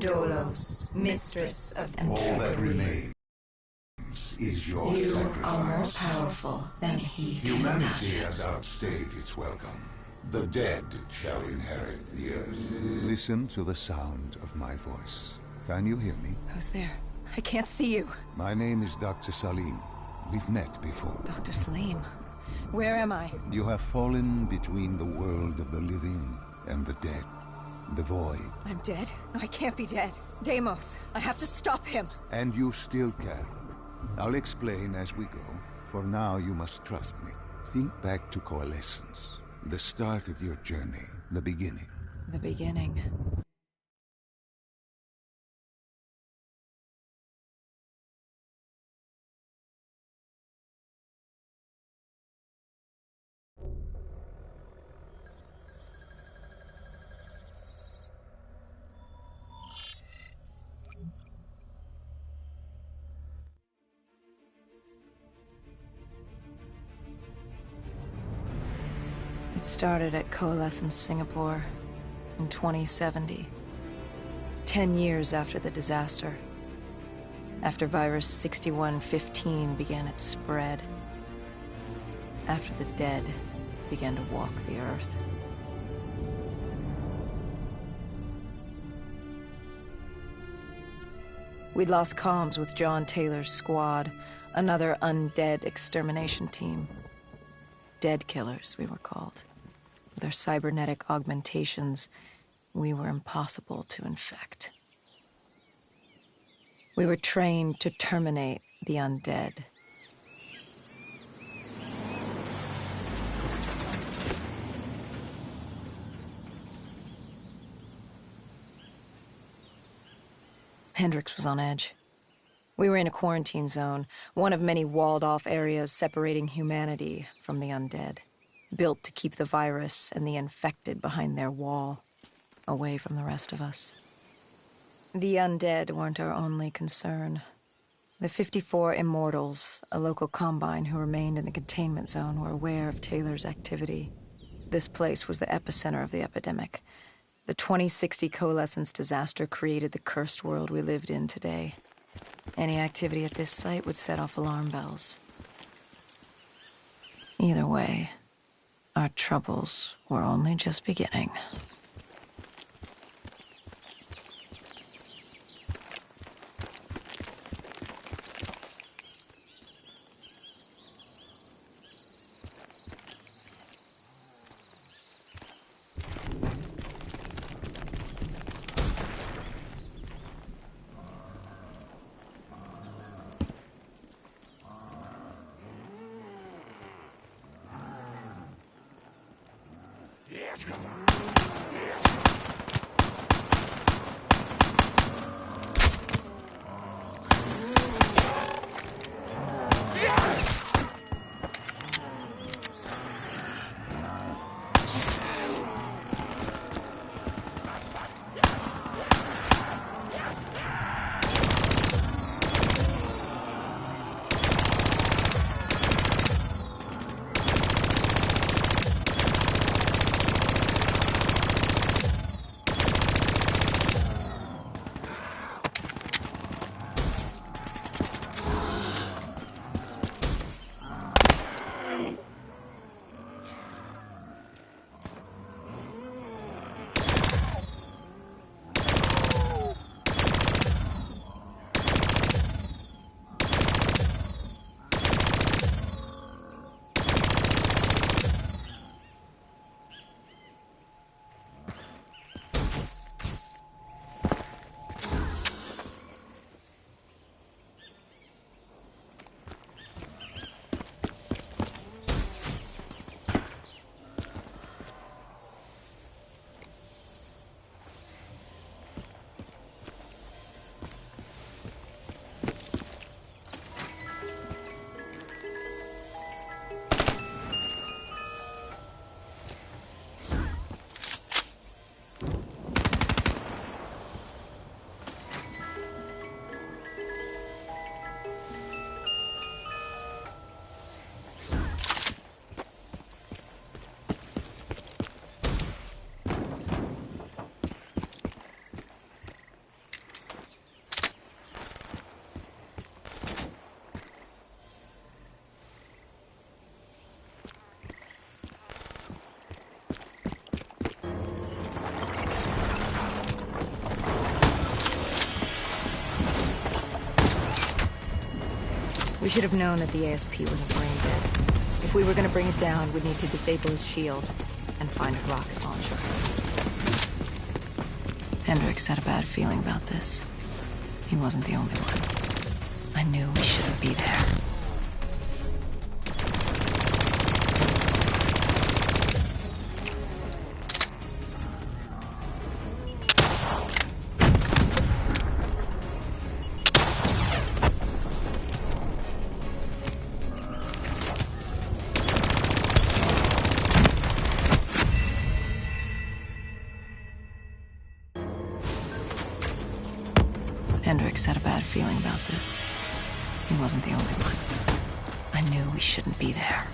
Dolos, mistress of All that remains is your You sacrifice. are more powerful than he. Humanity has outstayed its welcome. The dead shall inherit the earth. Listen to the sound of my voice. Can you hear me? Who's there? I can't see you. My name is Dr. Salim. We've met before. Dr. Salim. Where am I? You have fallen between the world of the living and the dead. The void. I'm dead? No, I can't be dead. Deimos, I have to stop him. And you still can. I'll explain as we go. For now, you must trust me. Think back to Coalescence. The start of your journey. The beginning. The beginning. It started at Coalescence, Singapore, in 2070. 10 years after the disaster. After Virus 6115 began its spread. After the dead began to walk the Earth. We'd lost comms with John Taylor's squad, another undead extermination team. Dead killers, we were called. With our cybernetic augmentations, we were impossible to infect. We were trained to terminate the undead. Hendricks was on edge. We were in a quarantine zone, one of many walled-off areas separating humanity from the undead, built to keep the virus and the infected behind their wall, away from the rest of us. The undead weren't our only concern. The 54 Immortals, a local combine who remained in the containment zone, were aware of Taylor's activity. This place was the epicenter of the epidemic. The 2060 Coalescence disaster created the cursed world we lived in today. Any activity at this site would set off alarm bells. Either way, our troubles were only just beginning. We should have known that the ASP wasn't brain dead. If we were gonna bring it down, we'd need to disable his shield and find a rocket launcher. Hendricks had a bad feeling about this. He wasn't the only one. I knew we shouldn't be there. Hendricks had a bad feeling about this. He wasn't the only one. I knew we shouldn't be there.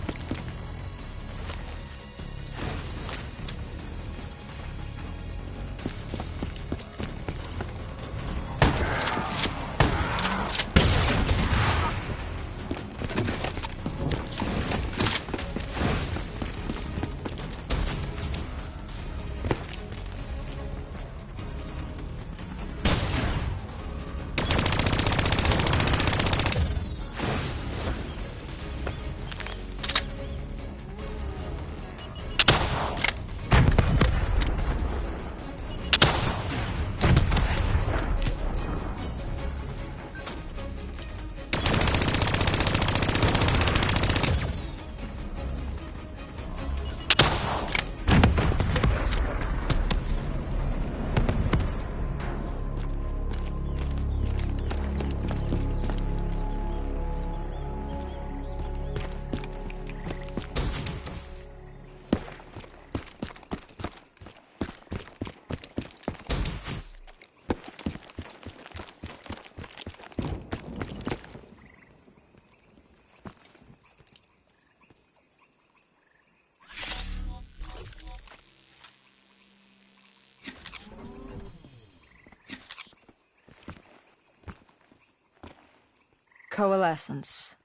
Coalescence.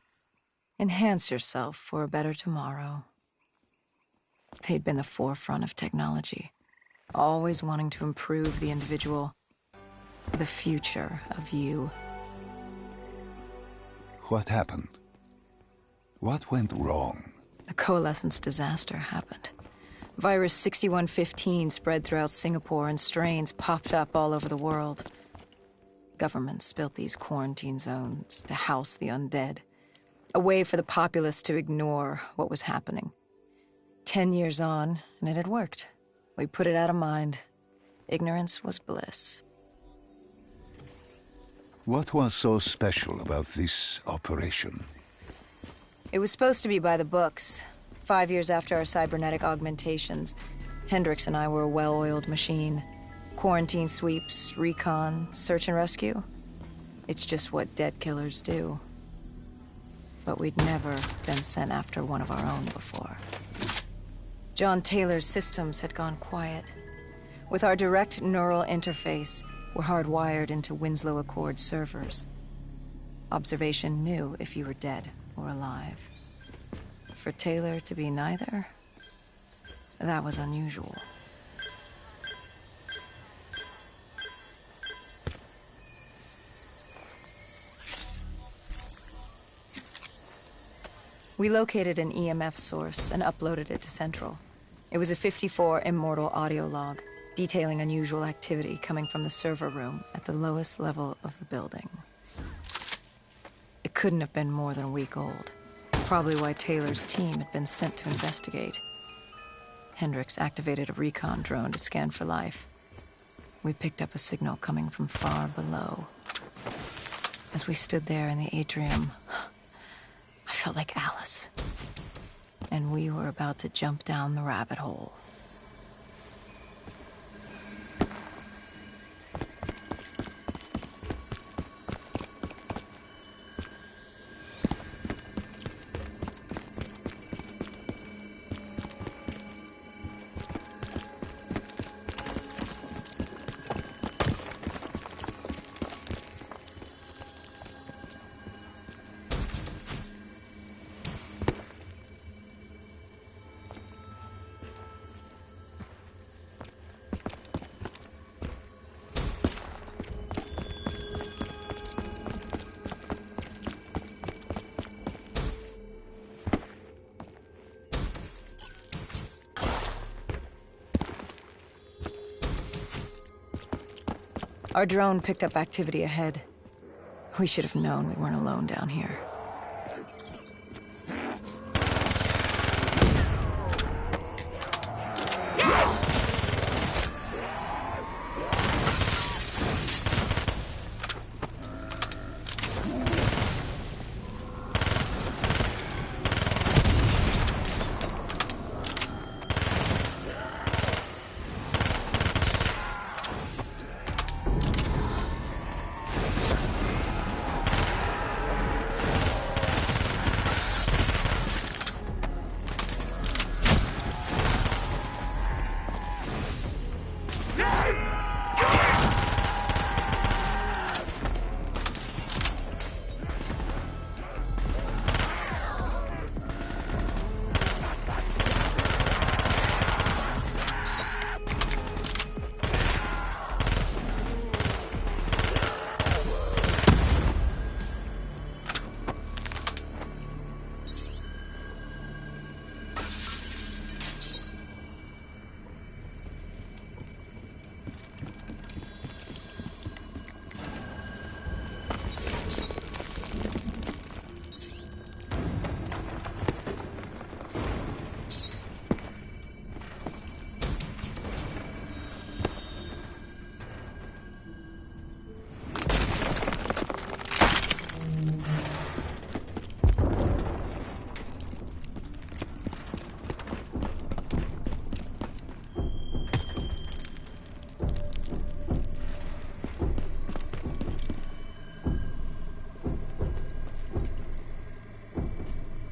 Enhance yourself for a better tomorrow. They'd been the forefront of technology, always wanting to improve the individual, the future of you. What happened? What went wrong? The Coalescence disaster happened. Virus 6115 spread throughout Singapore and strains popped up all over the world. Governments built these quarantine zones to house the undead, a way for the populace to ignore what was happening. 10 years on, and it had worked. We put it out of mind. Ignorance was bliss. What was so special about this operation? It was supposed to be by the books. 5 years after our cybernetic augmentations, Hendricks and I were a well-oiled machine. Quarantine sweeps, recon, search and rescue. It's just what dead killers do. But we'd never been sent after one of our own before. John Taylor's systems had gone quiet. With our direct neural interface, we're hardwired into Winslow Accord servers. Observation knew if you were dead or alive. For Taylor to be neither, that was unusual. We located an EMF source and uploaded it to Central. It was a 54 immortal audio log, detailing unusual activity coming from the server room at the lowest level of the building. It couldn't have been more than a week old. Probably why Taylor's team had been sent to investigate. Hendricks activated a recon drone to scan for life. We picked up a signal coming from far below. As we stood there in the atrium, I felt like Alice. And we were about to jump down the rabbit hole. Our drone picked up activity ahead. We should have known we weren't alone down here.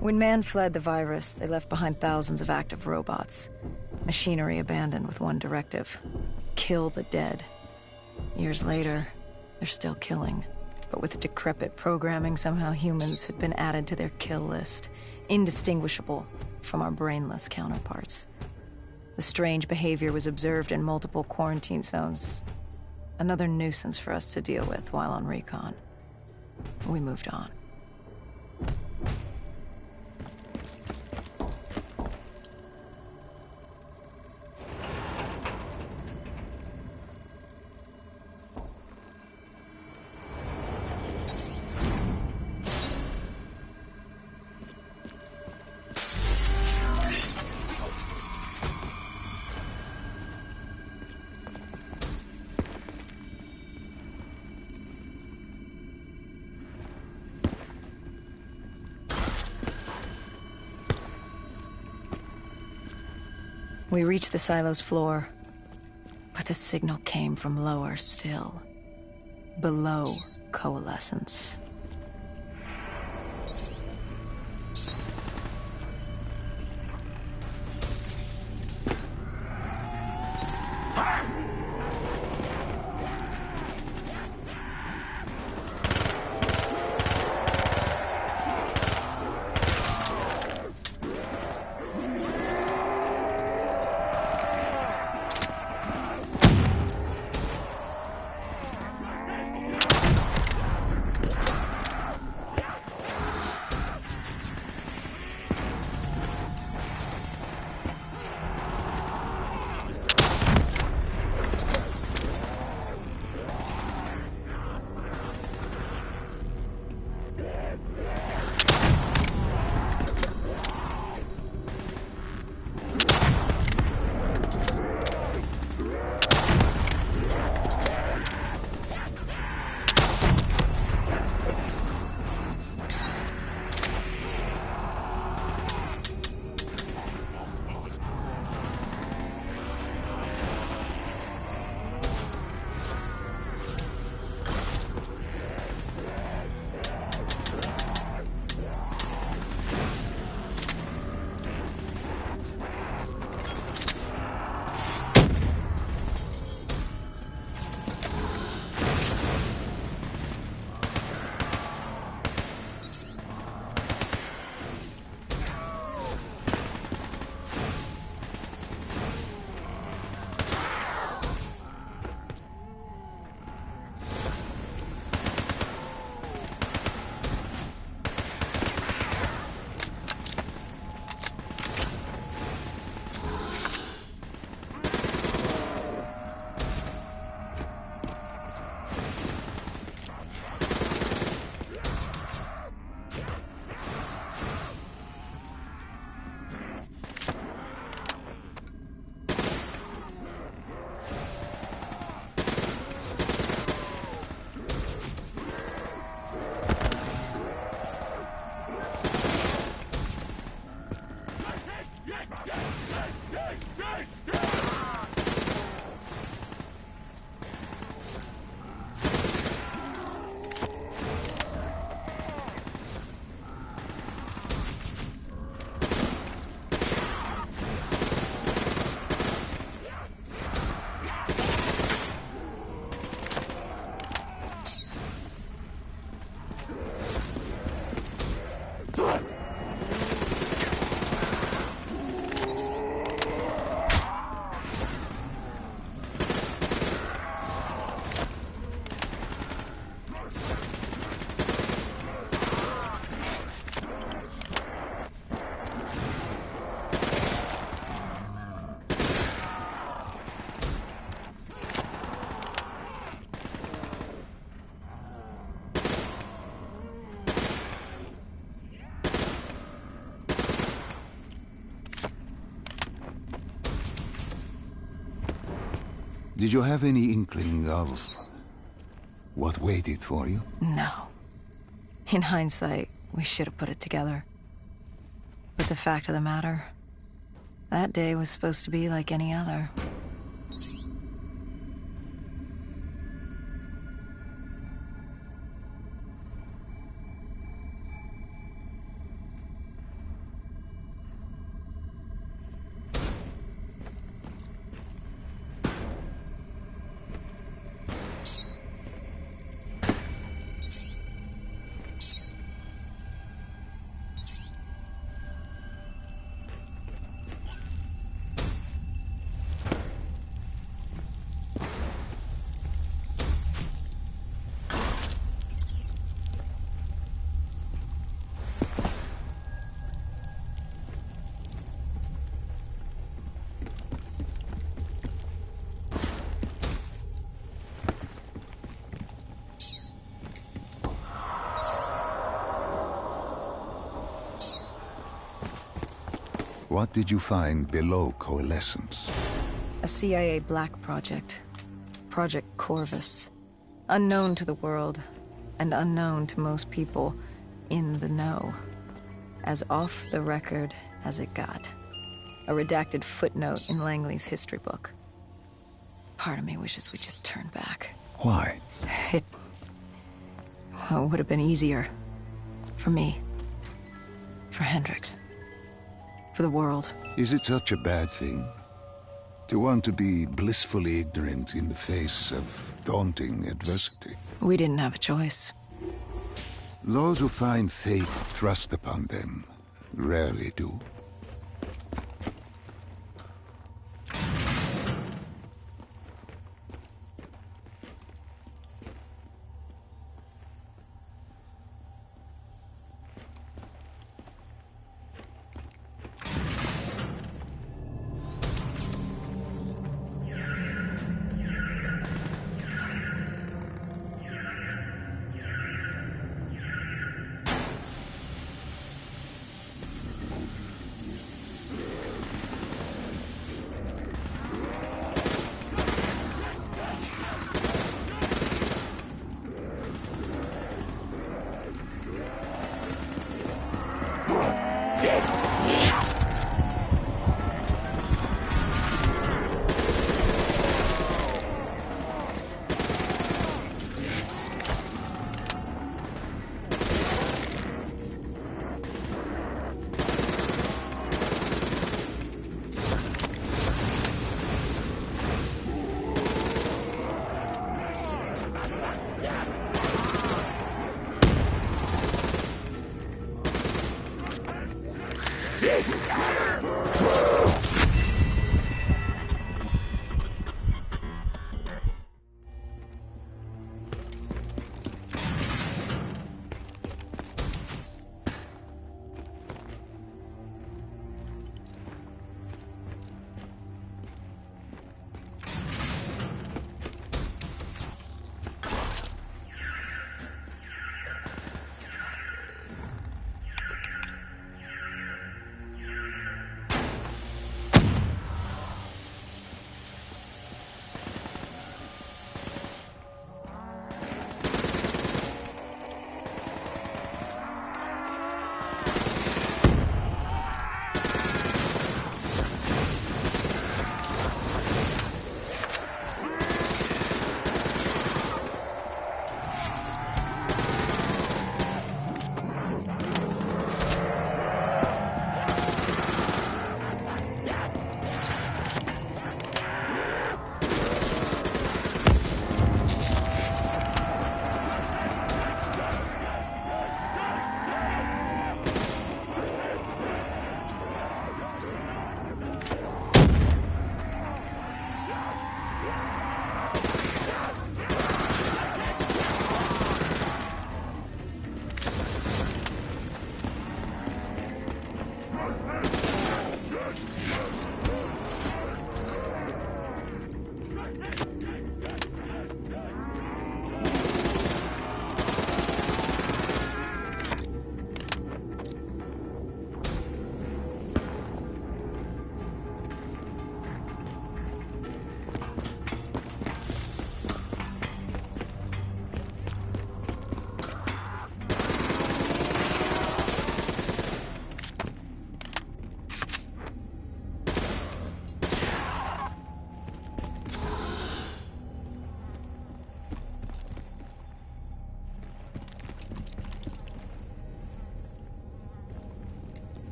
When man fled the virus, they left behind thousands of active robots. Machinery abandoned with one directive: kill the dead. Years later, they're still killing. But with decrepit programming, somehow humans had been added to their kill list, indistinguishable from our brainless counterparts. The strange behavior was observed in multiple quarantine zones. Another nuisance for us to deal with while on recon. We moved on. We reached the silo's floor, but the signal came from lower still, below Coalescence. Did you have any inkling of what waited for you? No. In hindsight, we should have put it together. But the fact of the matter, that day was supposed to be like any other. What did you find below Coalescence? A CIA black project. Project Corvus. Unknown to the world, and unknown to most people in the know. As off the record as it got. A redacted footnote in Langley's history book. Part of me wishes we just turned back. Why? Well, it would have been easier. For me. For Hendricks. For the world. Is it such a bad thing? To want to be blissfully ignorant in the face of daunting adversity? We didn't have a choice. Those who find fate thrust upon them rarely do.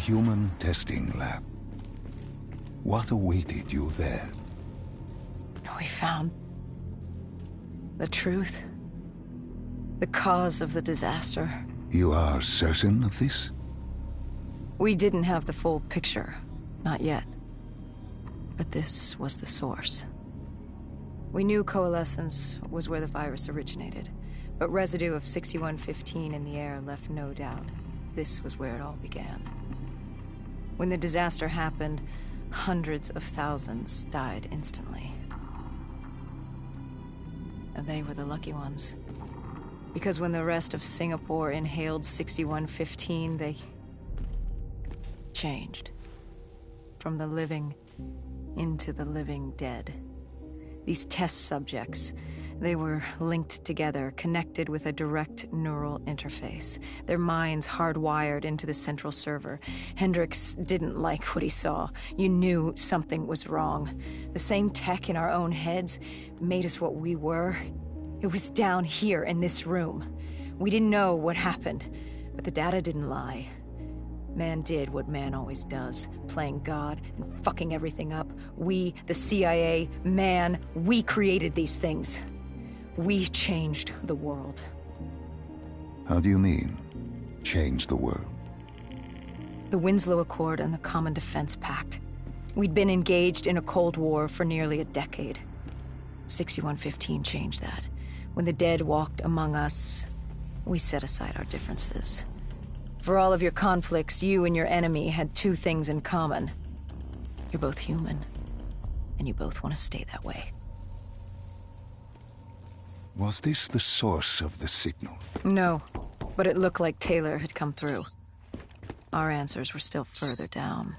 human testing lab. What awaited you there? We found the truth. The cause of the disaster. You are certain of this? We didn't have the full picture. Not yet. But this was the source. We knew Coalescence was where the virus originated, but residue of 6115 in the air left no doubt. This was where it all began. When the disaster happened, hundreds of thousands died instantly. And they were the lucky ones. Because when the rest of Singapore inhaled 6115, they changed. From the living into the living dead. These test subjects, they were linked together, connected with a direct neural interface. Their minds hardwired into the central server. Hendricks didn't like what he saw. You knew something was wrong. The same tech in our own heads made us what we were. It was down here in this room. We didn't know what happened, but the data didn't lie. Man did what man always does, playing God and fucking everything up. We, the CIA, man, we created these things. We changed the world. How do you mean, change the world? The Winslow Accord and the Common Defense Pact. We'd been engaged in a Cold War for nearly a decade. 6115 changed that. When the dead walked among us, we set aside our differences. For all of your conflicts, you and your enemy had two things in common. You're both human, and you both want to stay that way. Was this the source of the signal? No, but it looked like Taylor had come through. Our answers were still further down.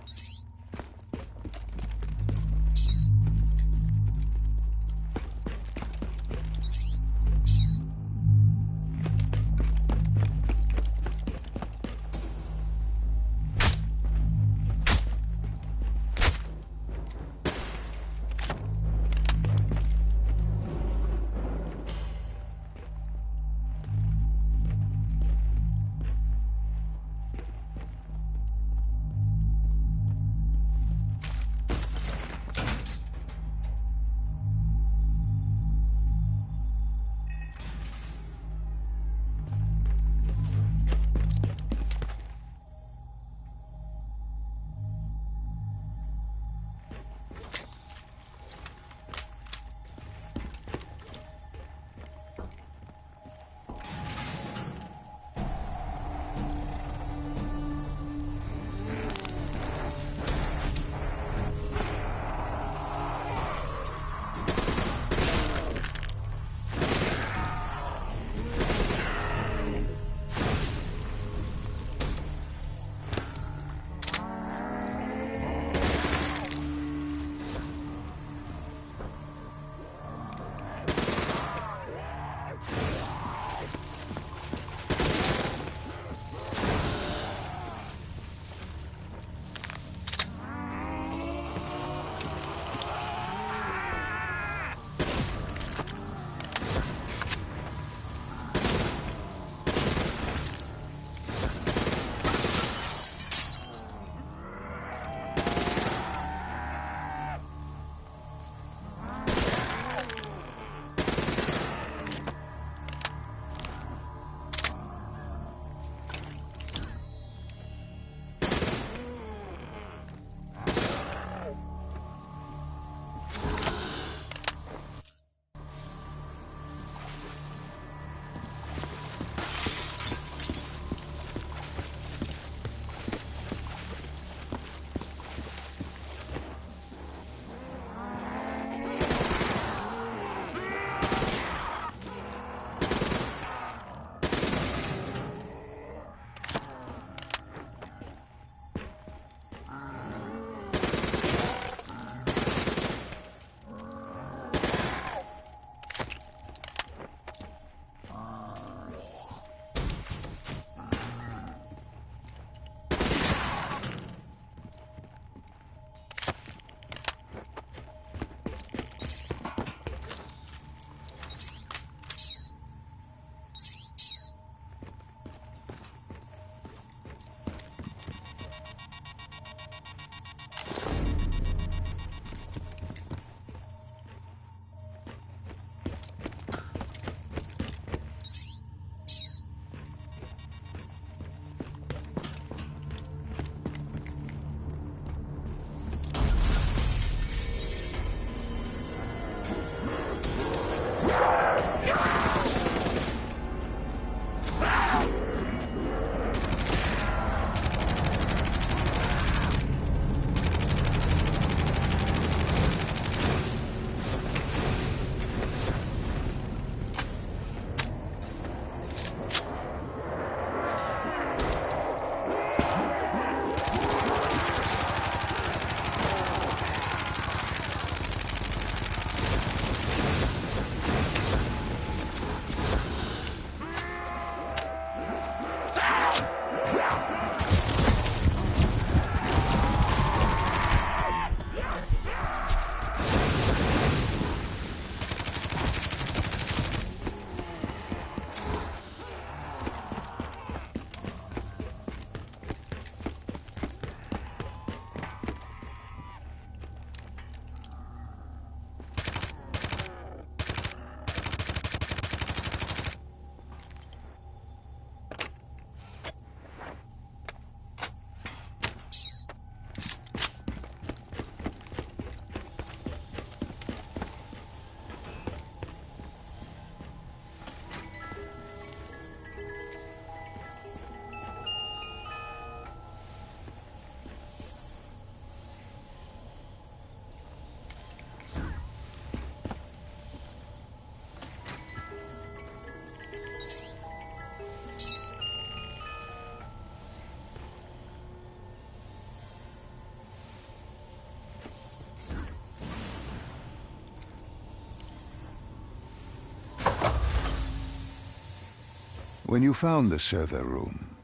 When you found the server room,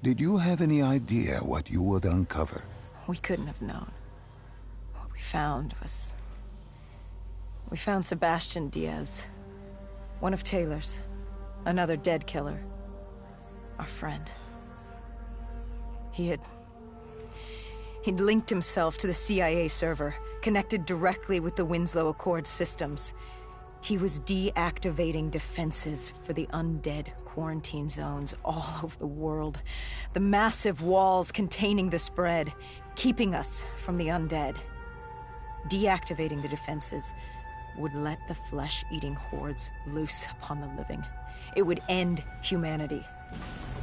did you have any idea what you would uncover? We couldn't have known. What we found was... We found Sebastian Diaz. One of Taylor's. Another dead killer. Our friend. He'd linked himself to the CIA server, connected directly with the Winslow Accord systems. He was deactivating defenses for the undead quarantine zones all over the world. The massive walls containing the spread, keeping us from the undead. Deactivating the defenses would let the flesh-eating hordes loose upon the living. It would end humanity.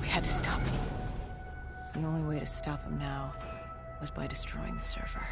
We had to stop him. The only way to stop him now was by destroying the server.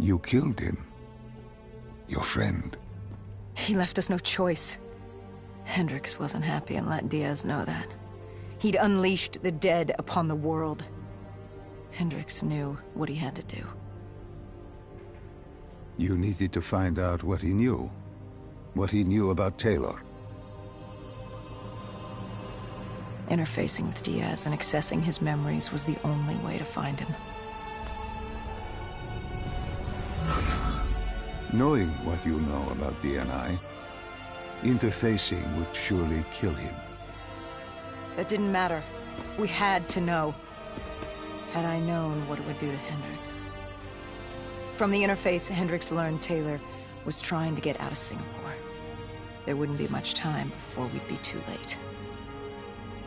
You killed him. Your friend. He left us no choice. Hendricks wasn't happy and let Diaz know that. He'd unleashed the dead upon the world. Hendricks knew what he had to do. You needed to find out what he knew. What he knew about Taylor. Interfacing with Diaz and accessing his memories was the only way to find him. Knowing what you know about DNI, interfacing would surely kill him. That didn't matter. We had to know. Had I known what it would do to Hendricks. From the interface, Hendricks learned Taylor was trying to get out of Singapore. There wouldn't be much time before we'd be too late.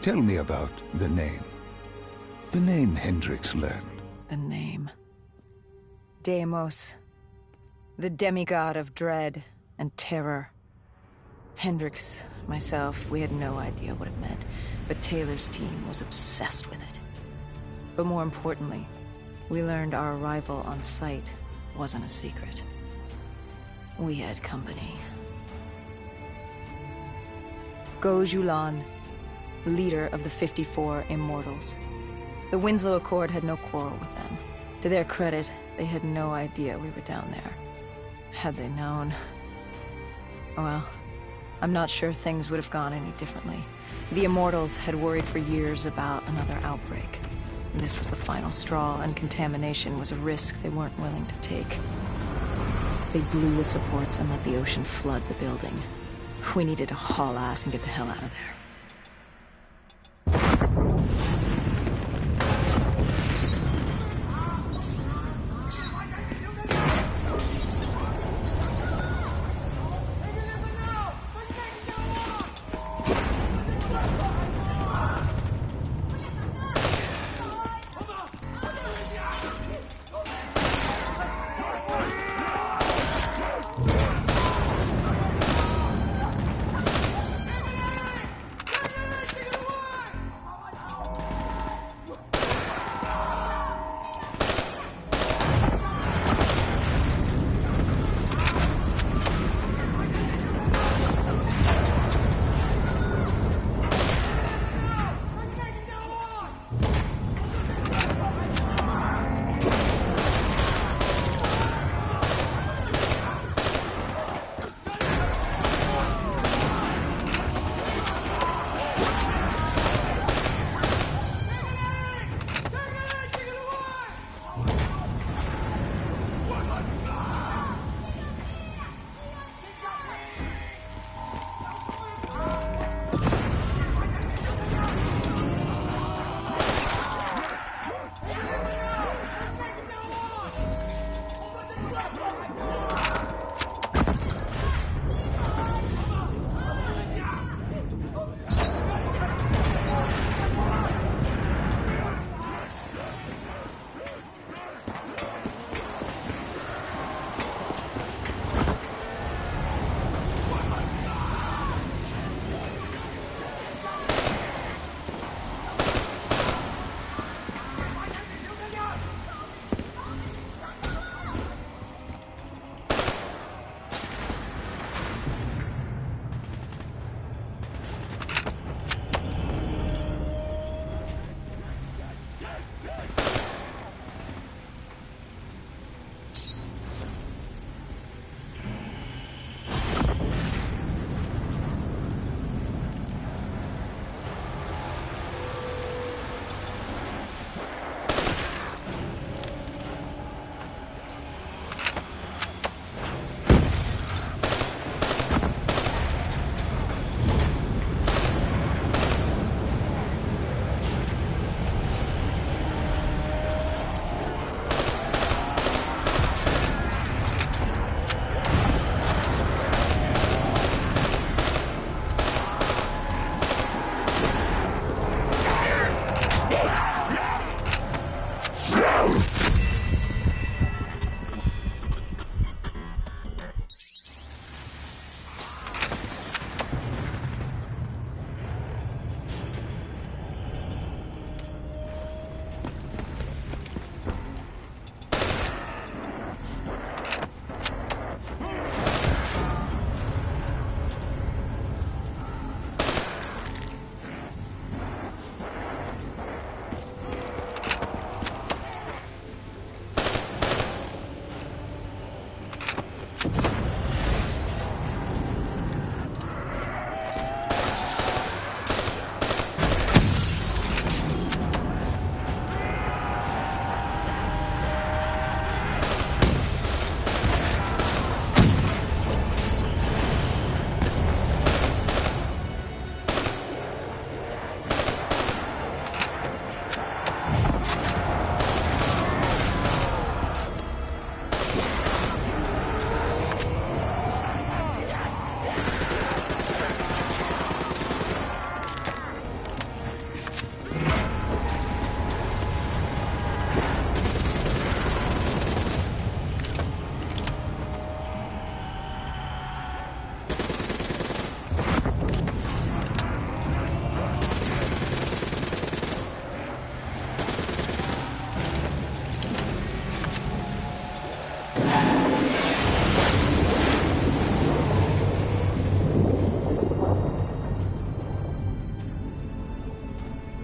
Tell me about the name. The name Hendricks learned. The name. Deimos. The demigod of dread and terror. Hendricks, myself, we had no idea what it meant, but Taylor's team was obsessed with it. But more importantly, we learned our arrival on site wasn't a secret. We had company. Go-Julan, leader of the 54 Immortals. The Winslow Accord had no quarrel with them. To their credit, they had no idea we were down there. Had they known... well, I'm not sure things would have gone any differently. The Immortals had worried for years about another outbreak. This was the final straw, and contamination was a risk they weren't willing to take. They blew the supports and let the ocean flood the building. We needed to haul ass and get the hell out of there.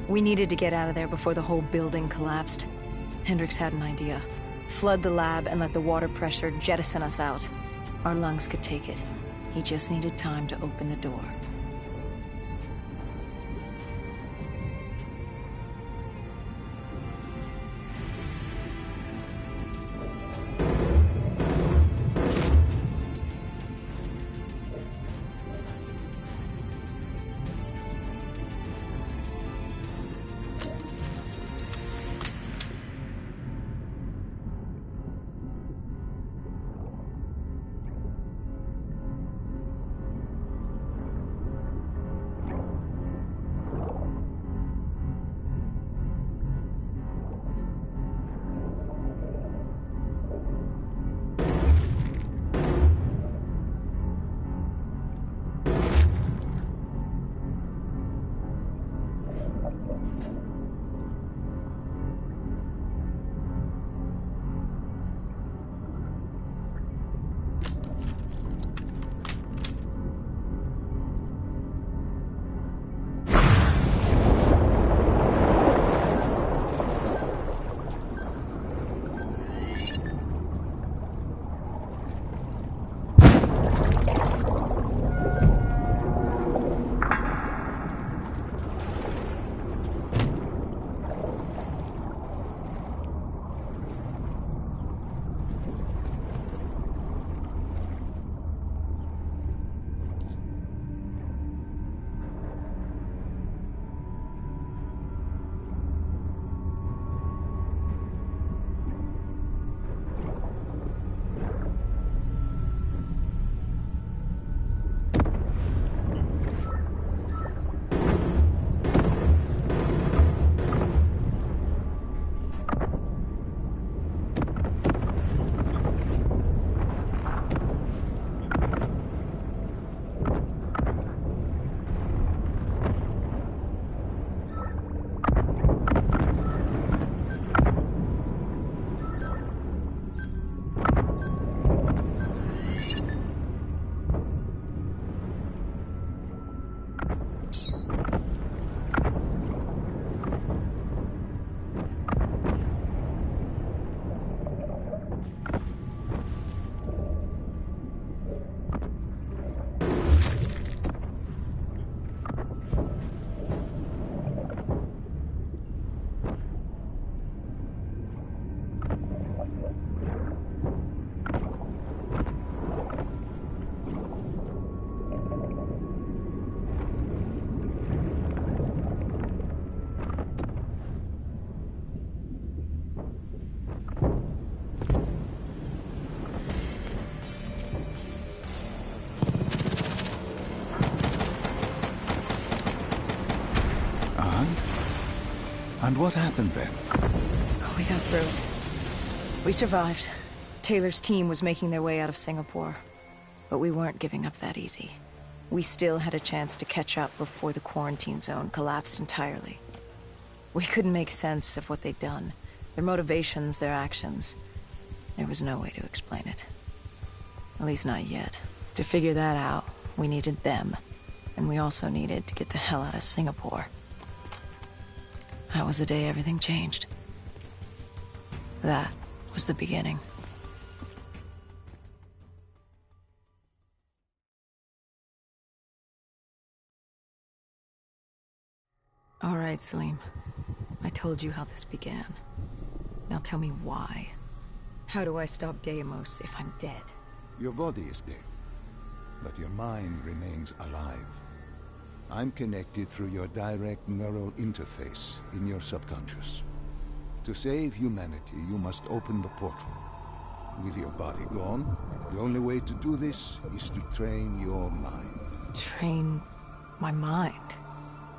We needed to get out of there before the whole building collapsed. Hendricks had an idea. Flood the lab and let the water pressure jettison us out. Our lungs could take it. He just needed time to open the door. And what happened then? We got through it. We survived. Taylor's team was making their way out of Singapore. But we weren't giving up that easy. We still had a chance to catch up before the quarantine zone collapsed entirely. We couldn't make sense of what they'd done. Their motivations, their actions. There was no way to explain it. At least not yet. To figure that out, we needed them. And we also needed to get the hell out of Singapore. That was the day everything changed. That was the beginning. All right, Salim. I told you how this began. Now tell me why. How do I stop Deimos if I'm dead? Your body is dead, but your mind remains alive. I'm connected through your direct neural interface in your subconscious. To save humanity, you must open the portal. With your body gone, the only way to do this is to train your mind. Train my mind?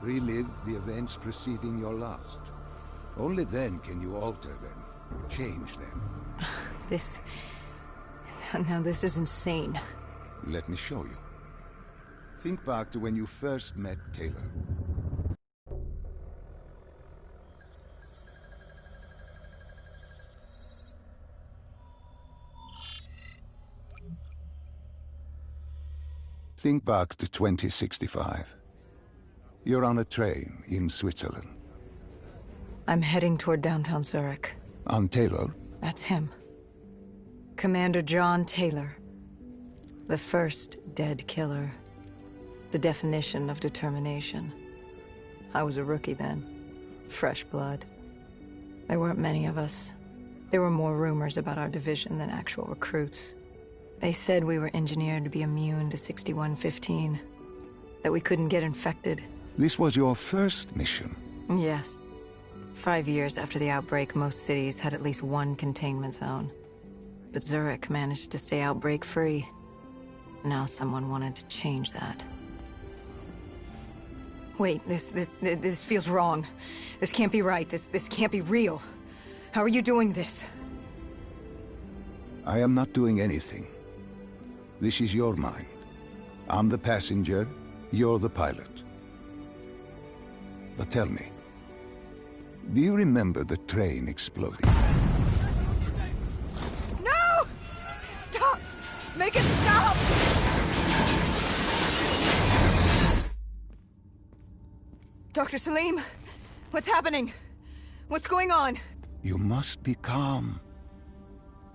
Relive the events preceding your last. Only then can you alter them, change them. Now this is insane. Let me show you. Think back to when you first met Taylor. Think back to 2065. You're on a train in Switzerland. I'm heading toward downtown Zurich. On Taylor? That's him. Commander John Taylor. The first dead killer. The definition of determination. I was a rookie then. Fresh blood. There weren't many of us. There were more rumors about our division than actual recruits. They said we were engineered to be immune to 6115. That we couldn't get infected. This was your first mission? Yes. 5 years after the outbreak, most cities had at least one containment zone. But Zurich managed to stay outbreak-free. Now someone wanted to change that. Wait, this feels wrong. This can't be right. This can't be real. How are you doing this? I am not doing anything. This is your mine. I'm the passenger, you're the pilot. But tell me, do you remember the train exploding? No! Stop! Make it stop! Dr. Salim, what's happening? What's going on? You must be calm.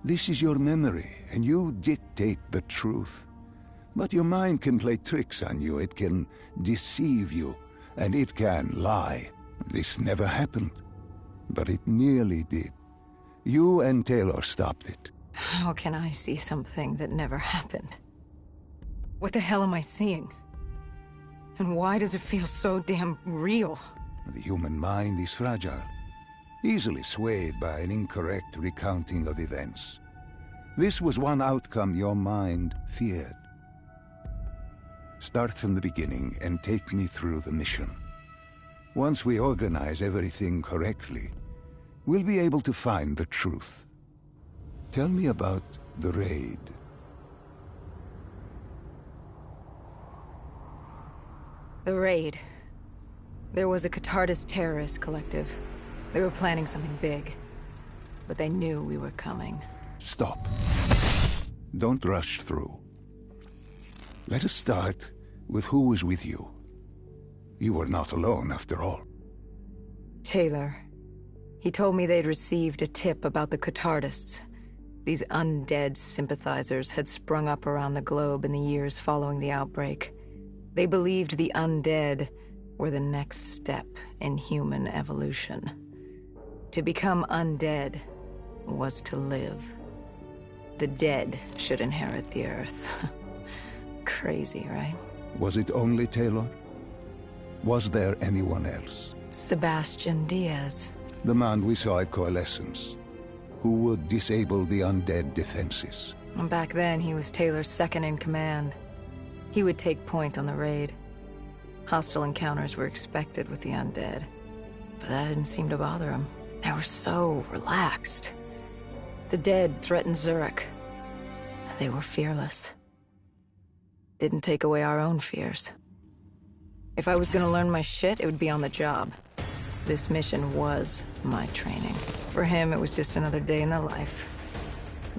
This is your memory, and you dictate the truth. But your mind can play tricks on you. It can deceive you, and it can lie. This never happened, but it nearly did. You and Taylor stopped it. How can I see something that never happened? What the hell am I seeing? And why does it feel so damn real? The human mind is fragile, easily swayed by an incorrect recounting of events. This was one outcome your mind feared. Start from the beginning and take me through the mission. Once we organize everything correctly, we'll be able to find the truth. Tell me about the raid. The raid. There was a Cathartist terrorist collective. They were planning something big, but they knew we were coming. Stop. Don't rush through. Let us start with who was with you. You were not alone, after all. Taylor. He told me they'd received a tip about the Cathartists. These undead sympathizers had sprung up around the globe in the years following the outbreak. They believed the undead were the next step in human evolution. To become undead was to live. The dead should inherit the earth. Crazy, right? Was it only Taylor? Was there anyone else? Sebastian Diaz. The man we saw at Coalescence, who would disable the undead defenses. And back then, he was Taylor's second in command. He would take point on the raid. Hostile encounters were expected with the undead, but that didn't seem to bother him. They were so relaxed. The dead threatened Zurich. They were fearless. Didn't take away our own fears. If I was gonna learn my shit, it would be on the job. This mission was my training. For him, it was just another day in the life.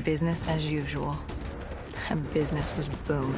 Business as usual. And business was booming.